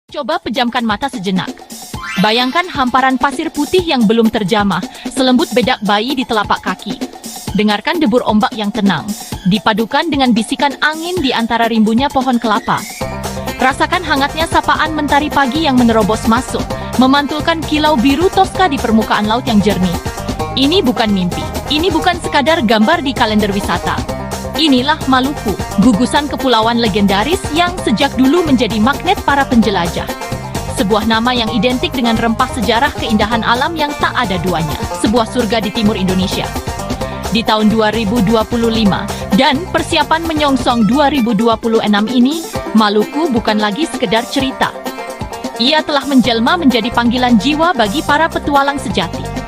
Coba pejamkan mata sejenak. Bayangkan hamparan pasir putih yang belum terjamah, selembut bedak bayi di telapak kaki. Dengarkan debur ombak yang tenang, dipadukan dengan bisikan angin di antara rimbunya pohon kelapa. Rasakan hangatnya sapaan mentari pagi yang menerobos masuk, memantulkan kilau biru Tosca di permukaan laut yang jernih. Ini bukan mimpi, ini bukan sekadar gambar di kalender wisata. Inilah Maluku, gugusan kepulauan legendaris yang sejak dulu menjadi magnet para penjelajah. Sebuah nama yang identik dengan rempah sejarah keindahan alam yang tak ada duanya. Sebuah surga di timur Indonesia. Di tahun 2025 dan persiapan menyongsong 2026 ini, Maluku bukan lagi sekedar cerita. Ia telah menjelma menjadi panggilan jiwa bagi para petualang sejati.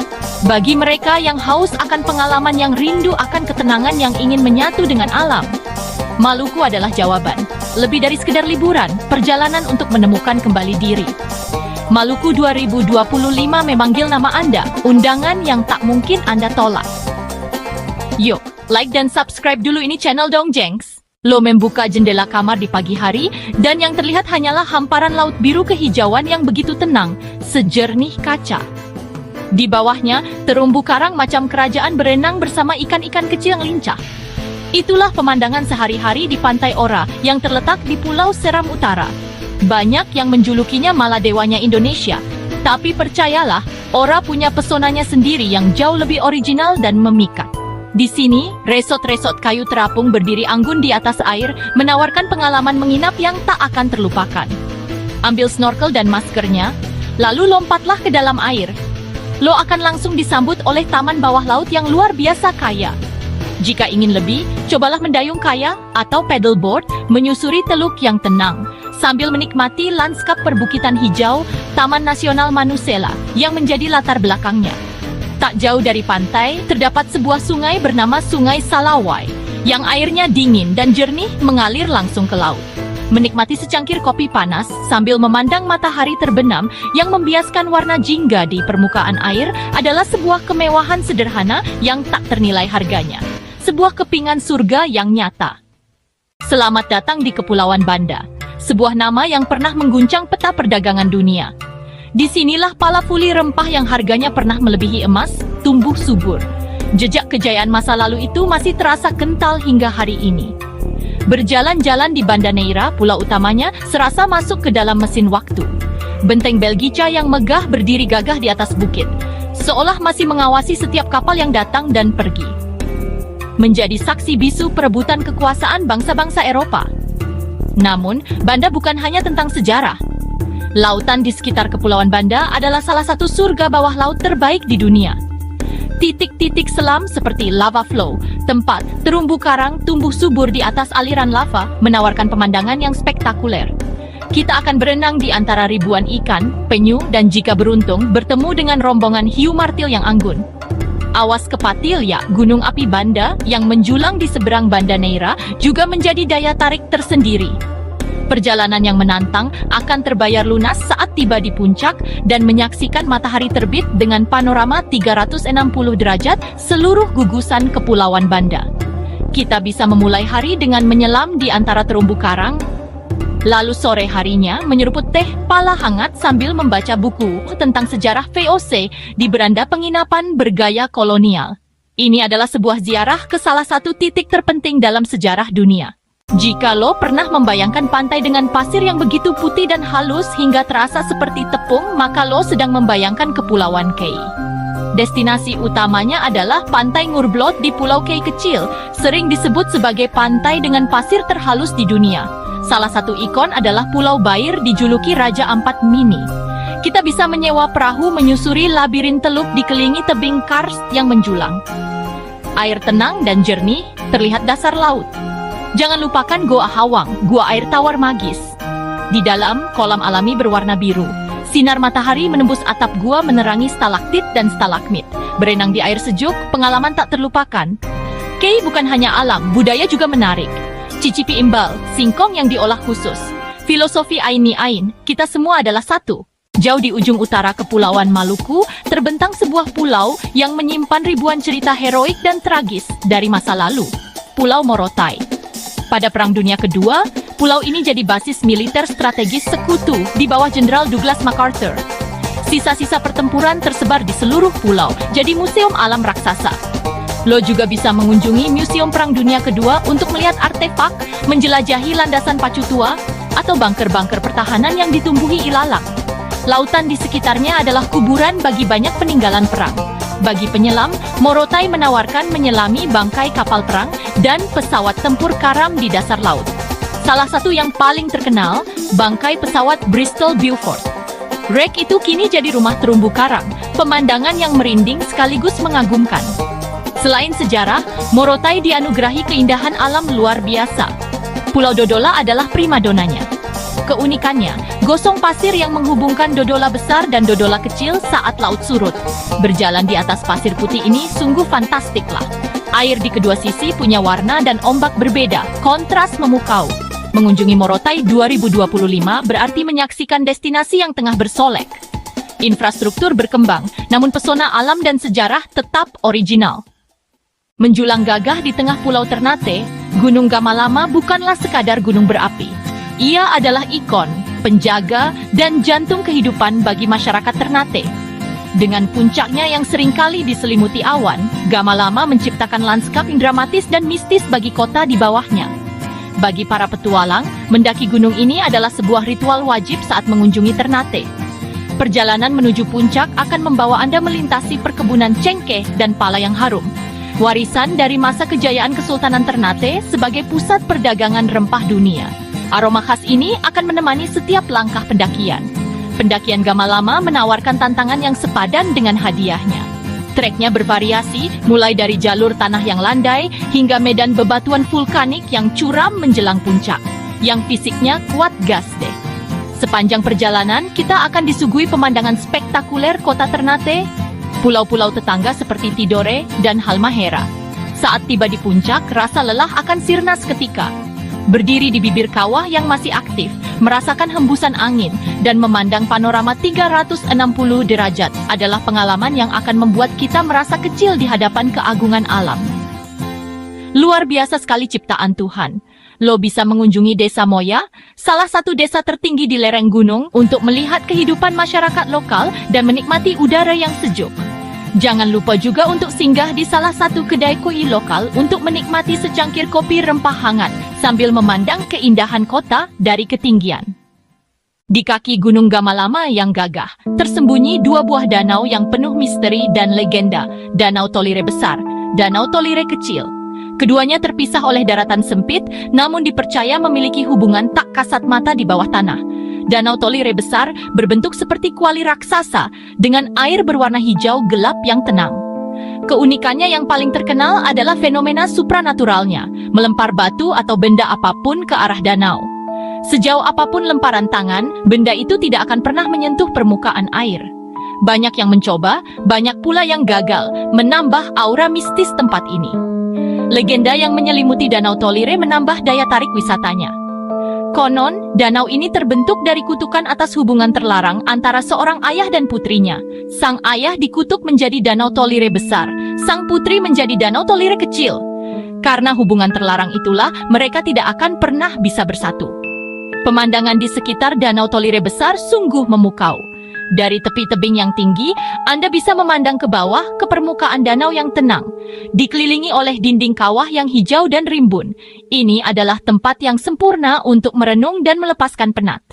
Bagi mereka yang haus akan pengalaman, yang rindu akan ketenangan, yang ingin menyatu dengan alam, Maluku adalah jawaban. Lebih dari sekedar liburan, perjalanan untuk menemukan kembali diri. Maluku 2025 memanggil nama Anda, undangan yang tak mungkin Anda tolak. Yuk, like dan subscribe dulu ini channel dong, Jengs. Lo membuka jendela kamar di pagi hari, dan yang terlihat hanyalah hamparan laut biru kehijauan yang begitu tenang, sejernih kaca. Di bawahnya, terumbu karang macam kerajaan berenang bersama ikan-ikan kecil yang lincah. Itulah pemandangan sehari-hari di Pantai Ora yang terletak di Pulau Seram Utara. Banyak yang menjulukinya Maladewanya Indonesia. Tapi percayalah, Ora punya pesonanya sendiri yang jauh lebih original dan memikat. Di sini, resort-resort kayu terapung berdiri anggun di atas air, menawarkan pengalaman menginap yang tak akan terlupakan. Ambil snorkel dan maskernya, lalu lompatlah ke dalam air. Lo akan langsung disambut oleh taman bawah laut yang luar biasa kaya. Jika ingin lebih, cobalah mendayung kayak atau paddleboard, menyusuri teluk yang tenang, sambil menikmati lanskap perbukitan hijau, Taman Nasional Manusela, yang menjadi latar belakangnya. Tak jauh dari pantai, terdapat sebuah sungai bernama Sungai Salawai, yang airnya dingin dan jernih mengalir langsung ke laut. Menikmati secangkir kopi panas sambil memandang matahari terbenam yang membiaskan warna jingga di permukaan air adalah sebuah kemewahan sederhana yang tak ternilai harganya. Sebuah kepingan surga yang nyata. Selamat datang di Kepulauan Banda, sebuah nama yang pernah mengguncang peta perdagangan dunia. Disinilah palafuli rempah yang harganya pernah melebihi emas, tumbuh subur. Jejak kejayaan masa lalu itu masih terasa kental hingga hari ini. Berjalan-jalan di Banda Neira, pulau utamanya, serasa masuk ke dalam mesin waktu. Benteng Belgica yang megah berdiri gagah di atas bukit, seolah masih mengawasi setiap kapal yang datang dan pergi. Menjadi saksi bisu perebutan kekuasaan bangsa-bangsa Eropa. Namun, Banda bukan hanya tentang sejarah. Lautan di sekitar Kepulauan Banda adalah salah satu surga bawah laut terbaik di dunia. Titik-titik selam seperti lava flow, tempat terumbu karang tumbuh subur di atas aliran lava, menawarkan pemandangan yang spektakuler. Kita akan berenang di antara ribuan ikan, penyu, dan jika beruntung, bertemu dengan rombongan hiu martil yang anggun. Awas kepatil ya, Gunung Api Banda yang menjulang di seberang Banda Neira juga menjadi daya tarik tersendiri. Perjalanan yang menantang akan terbayar lunas saat tiba di puncak dan menyaksikan matahari terbit dengan panorama 360 derajat seluruh gugusan Kepulauan Banda. Kita bisa memulai hari dengan menyelam di antara terumbu karang, lalu sore harinya menyeruput teh pala hangat sambil membaca buku tentang sejarah VOC di beranda penginapan bergaya kolonial. Ini adalah sebuah ziarah ke salah satu titik terpenting dalam sejarah dunia. Jika lo pernah membayangkan pantai dengan pasir yang begitu putih dan halus hingga terasa seperti tepung, maka lo sedang membayangkan Kepulauan Kei. Destinasi utamanya adalah Pantai Ngurblot di Pulau Kei kecil, sering disebut sebagai pantai dengan pasir terhalus di dunia. Salah satu ikon adalah Pulau Bair dijuluki Raja Ampat Mini. Kita bisa menyewa perahu menyusuri labirin teluk dikelilingi tebing karst yang menjulang. Air tenang dan jernih, terlihat dasar laut. Jangan lupakan Goa Hawang, gua air tawar magis. Di dalam, kolam alami berwarna biru. Sinar matahari menembus atap gua menerangi stalaktit dan stalagmit. Berenang di air sejuk, pengalaman tak terlupakan. Kei bukan hanya alam, budaya juga menarik. Cicipi imbal, singkong yang diolah khusus. Filosofi Aini Ain, kita semua adalah satu. Jauh di ujung utara Kepulauan Maluku, terbentang sebuah pulau yang menyimpan ribuan cerita heroik dan tragis dari masa lalu. Pulau Morotai. Pada Perang Dunia Kedua, Pulau ini jadi basis militer strategis sekutu di bawah Jenderal Douglas MacArthur. Sisa-sisa pertempuran tersebar di seluruh pulau, jadi museum alam raksasa. Lo juga bisa mengunjungi Museum Perang Dunia Kedua untuk melihat artefak, menjelajahi landasan pacu tua, atau bunker-bunker pertahanan yang ditumbuhi ilalang. Lautan di sekitarnya adalah kuburan bagi banyak peninggalan perang. Bagi penyelam, Morotai menawarkan menyelami bangkai kapal perang dan pesawat tempur karam di dasar laut. Salah satu yang paling terkenal, bangkai pesawat Bristol Beaufort. Wreck itu kini jadi rumah terumbu karang, pemandangan yang merinding sekaligus mengagumkan. Selain sejarah, Morotai dianugerahi keindahan alam luar biasa. Pulau Dodola adalah primadonanya. Keunikannya, gosong pasir yang menghubungkan Dodola besar dan Dodola kecil saat laut surut. Berjalan di atas pasir putih ini sungguh fantastik lah. Air di kedua sisi punya warna dan ombak berbeda, kontras memukau. Mengunjungi Morotai 2025 berarti menyaksikan destinasi yang tengah bersolek. Infrastruktur berkembang, namun pesona alam dan sejarah tetap original. Menjulang gagah di tengah Pulau Ternate, Gunung Gamalama bukanlah sekadar gunung berapi. Ia adalah ikon, penjaga, dan jantung kehidupan bagi masyarakat Ternate. Dengan puncaknya yang seringkali diselimuti awan, Gamalama menciptakan lanskap yang dramatis dan mistis bagi kota di bawahnya. Bagi para petualang, mendaki gunung ini adalah sebuah ritual wajib saat mengunjungi Ternate. Perjalanan menuju puncak akan membawa Anda melintasi perkebunan cengkeh dan pala yang harum. Warisan dari masa kejayaan Kesultanan Ternate sebagai pusat perdagangan rempah dunia. Aroma khas ini akan menemani setiap langkah pendakian. Pendakian Gamalama menawarkan tantangan yang sepadan dengan hadiahnya. Treknya bervariasi, mulai dari jalur tanah yang landai hingga medan bebatuan vulkanik yang curam menjelang puncak, yang fisiknya kuat gas deh. Sepanjang perjalanan, kita akan disuguhi pemandangan spektakuler kota Ternate, pulau-pulau tetangga seperti Tidore dan Halmahera. Saat tiba di puncak, rasa lelah akan sirna seketika. Berdiri di bibir kawah yang masih aktif, merasakan hembusan angin, dan memandang panorama 360 derajat adalah pengalaman yang akan membuat kita merasa kecil di hadapan keagungan alam. Luar biasa sekali ciptaan Tuhan. Lo bisa mengunjungi Desa Moya, salah satu desa tertinggi di lereng gunung, untuk melihat kehidupan masyarakat lokal dan menikmati udara yang sejuk. Jangan lupa juga untuk singgah di salah satu kedai koi lokal untuk menikmati secangkir kopi rempah hangat sambil memandang keindahan kota dari ketinggian. Di kaki Gunung Gamalama yang gagah, tersembunyi dua buah danau yang penuh misteri dan legenda, Danau Tolire Besar, Danau Tolire Kecil. Keduanya terpisah oleh daratan sempit, namun dipercaya memiliki hubungan tak kasat mata di bawah tanah. Danau Tolire Besar berbentuk seperti kuali raksasa dengan air berwarna hijau gelap yang tenang. Keunikannya yang paling terkenal adalah fenomena supranaturalnya, melempar batu atau benda apapun ke arah danau. Sejauh apapun lemparan tangan, benda itu tidak akan pernah menyentuh permukaan air. Banyak yang mencoba, banyak pula yang gagal, menambah aura mistis tempat ini. Legenda yang menyelimuti Danau Tolire menambah daya tarik wisatanya. Konon, danau ini terbentuk dari kutukan atas hubungan terlarang antara seorang ayah dan putrinya. Sang ayah dikutuk menjadi Danau Tolire Besar, sang putri menjadi Danau Tolire Kecil. Karena hubungan terlarang itulah, mereka tidak akan pernah bisa bersatu. Pemandangan di sekitar Danau Tolire Besar sungguh memukau. Dari tepi tebing yang tinggi, Anda bisa memandang ke bawah ke permukaan danau yang tenang, dikelilingi oleh dinding kawah yang hijau dan rimbun. Ini adalah tempat yang sempurna untuk merenung dan melepaskan penat.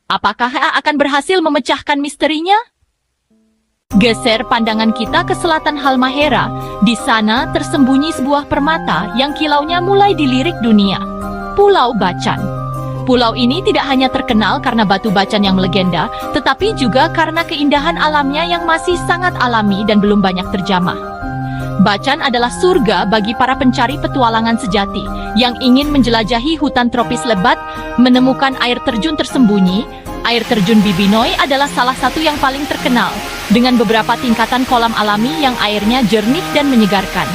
Apakah akan berhasil memecahkan misterinya? Geser pandangan kita ke selatan Halmahera. Di sana tersembunyi sebuah permata yang kilaunya mulai dilirik dunia. Pulau Bacan. Pulau ini tidak hanya terkenal karena batu bacan yang melegenda, tetapi juga karena keindahan alamnya yang masih sangat alami dan belum banyak terjamah. Bacan adalah surga bagi para pencari petualangan sejati yang ingin menjelajahi hutan tropis lebat, menemukan air terjun tersembunyi. Air terjun Bibinoy adalah salah satu yang paling terkenal, dengan beberapa tingkatan kolam alami yang airnya jernih dan menyegarkan.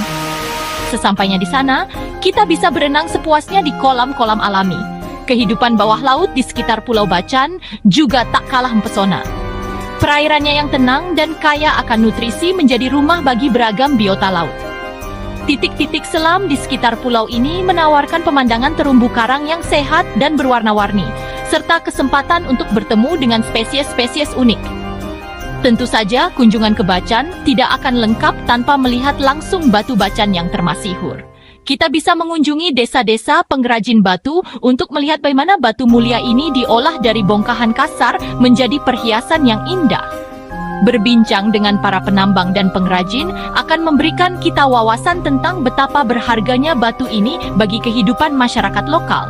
Sesampainya di sana, kita bisa berenang sepuasnya di kolam-kolam alami. Kehidupan bawah laut di sekitar Pulau Bacan juga tak kalah mempesona. Perairannya yang tenang dan kaya akan nutrisi menjadi rumah bagi beragam biota laut. Titik-titik selam di sekitar pulau ini menawarkan pemandangan terumbu karang yang sehat dan berwarna-warni, serta kesempatan untuk bertemu dengan spesies-spesies unik. Tentu saja, kunjungan ke Bacan tidak akan lengkap tanpa melihat langsung batu Bacan yang termasihur. Kita bisa mengunjungi desa-desa pengrajin batu untuk melihat bagaimana batu mulia ini diolah dari bongkahan kasar menjadi perhiasan yang indah. Berbincang dengan para penambang dan pengrajin akan memberikan kita wawasan tentang betapa berharganya batu ini bagi kehidupan masyarakat lokal.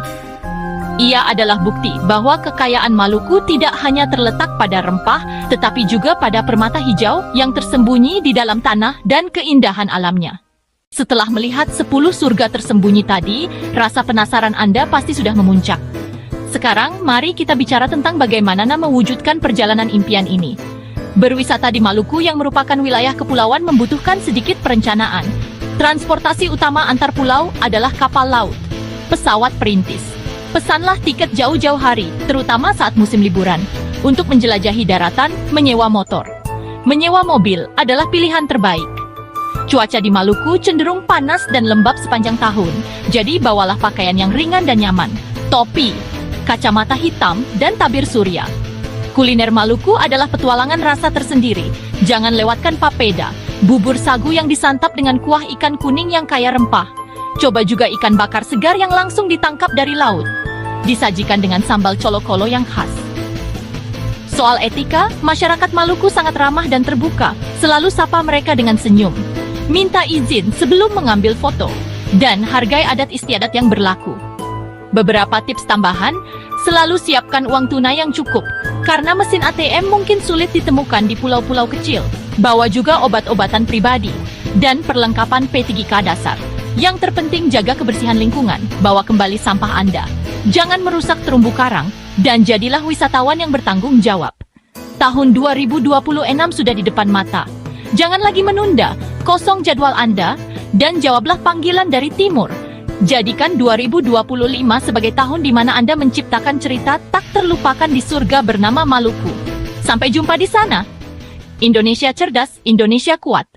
Ia adalah bukti bahwa kekayaan Maluku tidak hanya terletak pada rempah, tetapi juga pada permata hijau yang tersembunyi di dalam tanah dan keindahan alamnya. Setelah melihat 10 surga tersembunyi tadi, rasa penasaran Anda pasti sudah memuncak. Sekarang, mari kita bicara tentang bagaimana mewujudkan perjalanan impian ini. Berwisata di Maluku yang merupakan wilayah kepulauan membutuhkan sedikit perencanaan. Transportasi utama antar pulau adalah kapal laut, pesawat perintis. Pesanlah tiket jauh-jauh hari, terutama saat musim liburan. Untuk menjelajahi daratan, menyewa motor. Menyewa mobil adalah pilihan terbaik. Cuaca di Maluku cenderung panas dan lembab sepanjang tahun, jadi bawalah pakaian yang ringan dan nyaman, topi, kacamata hitam, dan tabir surya. Kuliner Maluku adalah petualangan rasa tersendiri. Jangan lewatkan papeda, bubur sagu yang disantap dengan kuah ikan kuning yang kaya rempah. Coba juga ikan bakar segar yang langsung ditangkap dari laut. Disajikan dengan sambal colo-colo yang khas. Soal etika, masyarakat Maluku sangat ramah dan terbuka. Selalu sapa mereka dengan senyum. Minta izin sebelum mengambil foto. Dan hargai adat istiadat yang berlaku. Beberapa tips tambahan, selalu siapkan uang tunai yang cukup, karena mesin ATM mungkin sulit ditemukan di pulau-pulau kecil. Bawa juga obat-obatan pribadi, dan perlengkapan P3K dasar. Yang terpenting jaga kebersihan lingkungan, bawa kembali sampah Anda. Jangan merusak terumbu karang, dan jadilah wisatawan yang bertanggung jawab. Tahun 2026 sudah di depan mata. Jangan lagi menunda, kosong jadwal Anda, dan jawablah panggilan dari timur. Jadikan 2025 sebagai tahun di mana Anda menciptakan cerita tak terlupakan di surga bernama Maluku. Sampai jumpa di sana. Indonesia cerdas, Indonesia kuat.